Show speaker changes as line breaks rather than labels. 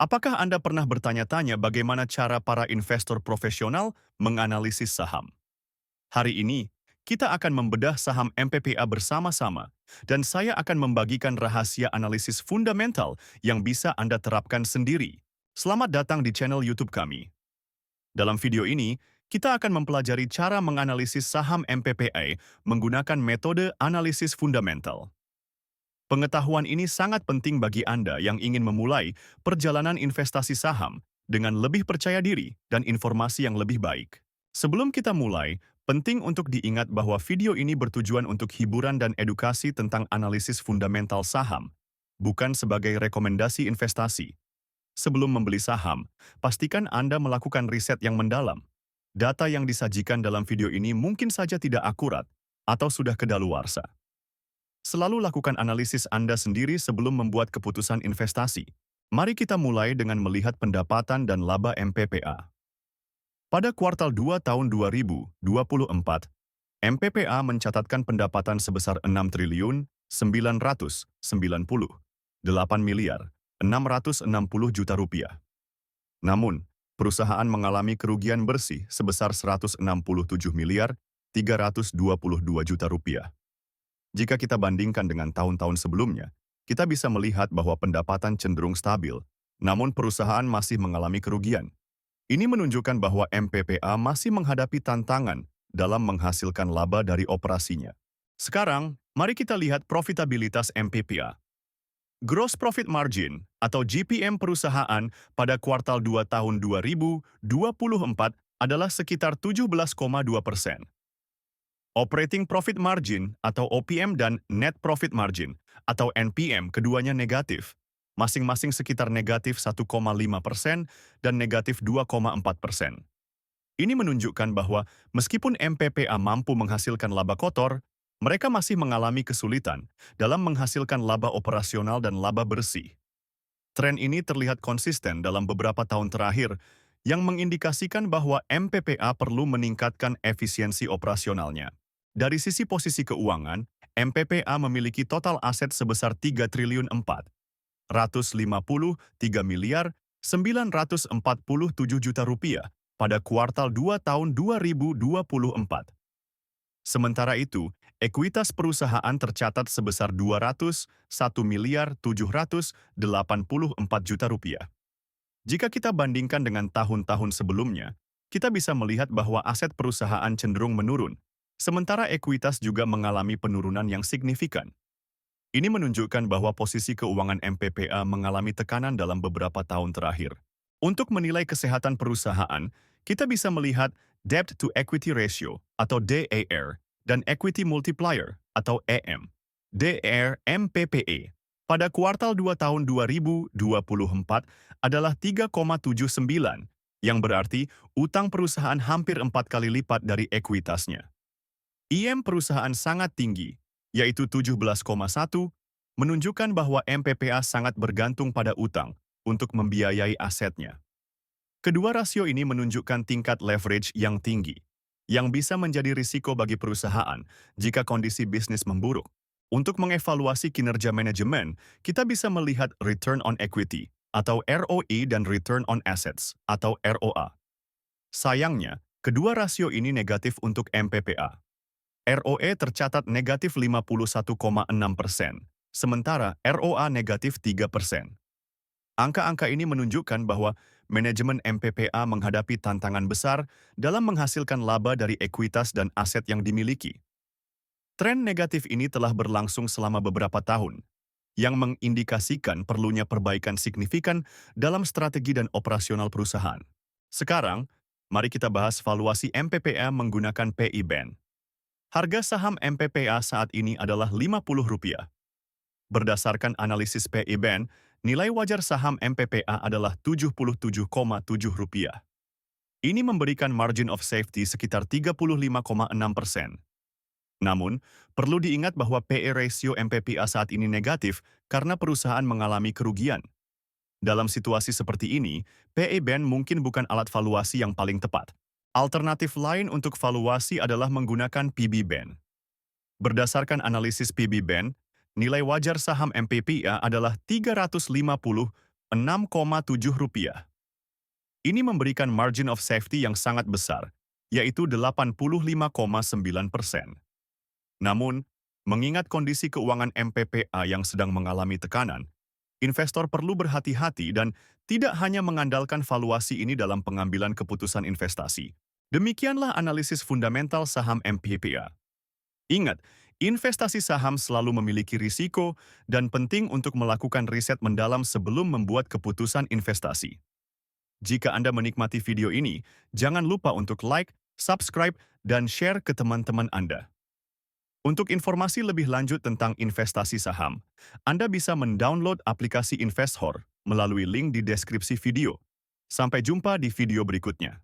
Apakah Anda pernah bertanya-tanya bagaimana cara para investor profesional menganalisis saham? Hari ini, kita akan membedah saham MPPA bersama-sama, dan saya akan membagikan rahasia analisis fundamental yang bisa Anda terapkan sendiri. Selamat datang di channel YouTube kami. Dalam video ini, kita akan mempelajari cara menganalisis saham MPPA menggunakan metode analisis fundamental. Pengetahuan ini sangat penting bagi Anda yang ingin memulai perjalanan investasi saham dengan lebih percaya diri dan informasi yang lebih baik. Sebelum kita mulai, penting untuk diingat bahwa video ini bertujuan untuk hiburan dan edukasi tentang analisis fundamental saham, bukan sebagai rekomendasi investasi. Sebelum membeli saham, pastikan Anda melakukan riset yang mendalam. Data yang disajikan dalam video ini mungkin saja tidak akurat atau sudah kedaluarsa. Selalu lakukan analisis Anda sendiri sebelum membuat keputusan investasi. Mari kita mulai dengan melihat pendapatan dan laba MPPA. Pada kuartal 2 tahun 2024, MPPA mencatatkan pendapatan sebesar 6 triliun 998 miliar 660 juta rupiah. Namun, perusahaan mengalami kerugian bersih sebesar 167 miliar 322 juta rupiah. Jika kita bandingkan dengan tahun-tahun sebelumnya, kita bisa melihat bahwa pendapatan cenderung stabil, namun perusahaan masih mengalami kerugian. Ini menunjukkan bahwa MPPA masih menghadapi tantangan dalam menghasilkan laba dari operasinya. Sekarang, mari kita lihat profitabilitas MPPA. Gross Profit Margin atau GPM perusahaan pada kuartal 2 tahun 2024 adalah sekitar 17,2%. Operating Profit Margin atau OPM dan Net Profit Margin atau NPM keduanya negatif, masing-masing sekitar negatif 1,5% dan negatif 2,4%. Ini menunjukkan bahwa meskipun MPPA mampu menghasilkan laba kotor, mereka masih mengalami kesulitan dalam menghasilkan laba operasional dan laba bersih. Tren ini terlihat konsisten dalam beberapa tahun terakhir, yang mengindikasikan bahwa MPPA perlu meningkatkan efisiensi operasionalnya. Dari sisi posisi keuangan, MPPA memiliki total aset sebesar 3 triliun 453 miliar 947 juta rupiah pada kuartal 2 tahun 2024. Sementara itu, ekuitas perusahaan tercatat sebesar 201 miliar 784 juta rupiah. Jika kita bandingkan dengan tahun-tahun sebelumnya, kita bisa melihat bahwa aset perusahaan cenderung menurun, sementara ekuitas juga mengalami penurunan yang signifikan. Ini menunjukkan bahwa posisi keuangan MPPA mengalami tekanan dalam beberapa tahun terakhir. Untuk menilai kesehatan perusahaan, kita bisa melihat Debt to Equity Ratio atau DER dan Equity Multiplier atau EM. DER MPPE pada kuartal 2 tahun 2024 adalah 3,79, yang berarti utang perusahaan hampir 4 kali lipat dari ekuitasnya. IM perusahaan sangat tinggi, yaitu 17,1, menunjukkan bahwa MPPA sangat bergantung pada utang untuk membiayai asetnya. Kedua rasio ini menunjukkan tingkat leverage yang tinggi, yang bisa menjadi risiko bagi perusahaan jika kondisi bisnis memburuk. Untuk mengevaluasi kinerja manajemen, kita bisa melihat Return on Equity atau ROE dan Return on Assets atau ROA. Sayangnya, kedua rasio ini negatif untuk MPPA. ROE tercatat negatif 51,6%, sementara ROA negatif 3%. Angka-angka ini menunjukkan bahwa manajemen MPPA menghadapi tantangan besar dalam menghasilkan laba dari ekuitas dan aset yang dimiliki. Tren negatif ini telah berlangsung selama beberapa tahun, yang mengindikasikan perlunya perbaikan signifikan dalam strategi dan operasional perusahaan. Sekarang, mari kita bahas valuasi MPPA menggunakan PI Band. Harga saham MPPA saat ini adalah Rp50. Berdasarkan analisis PI Band, nilai wajar saham MPPA adalah Rp77,7. Ini memberikan margin of safety sekitar 35,6%. Namun, perlu diingat bahwa PE ratio MPPA saat ini negatif karena perusahaan mengalami kerugian. Dalam situasi seperti ini, PE Band mungkin bukan alat valuasi yang paling tepat. Alternatif lain untuk valuasi adalah menggunakan PB Band. Berdasarkan analisis PB Band, nilai wajar saham MPPA adalah Rp6,7. Ini memberikan margin of safety yang sangat besar, yaitu 85,9%. Namun, mengingat kondisi keuangan MPPA yang sedang mengalami tekanan, investor perlu berhati-hati dan tidak hanya mengandalkan valuasi ini dalam pengambilan keputusan investasi. Demikianlah analisis fundamental saham MPPA. Ingat, investasi saham selalu memiliki risiko dan penting untuk melakukan riset mendalam sebelum membuat keputusan investasi. Jika Anda menikmati video ini, jangan lupa untuk like, subscribe, dan share ke teman-teman Anda. Untuk informasi lebih lanjut tentang investasi saham, Anda bisa mendownload aplikasi InvestHor melalui link di deskripsi video. Sampai jumpa di video berikutnya.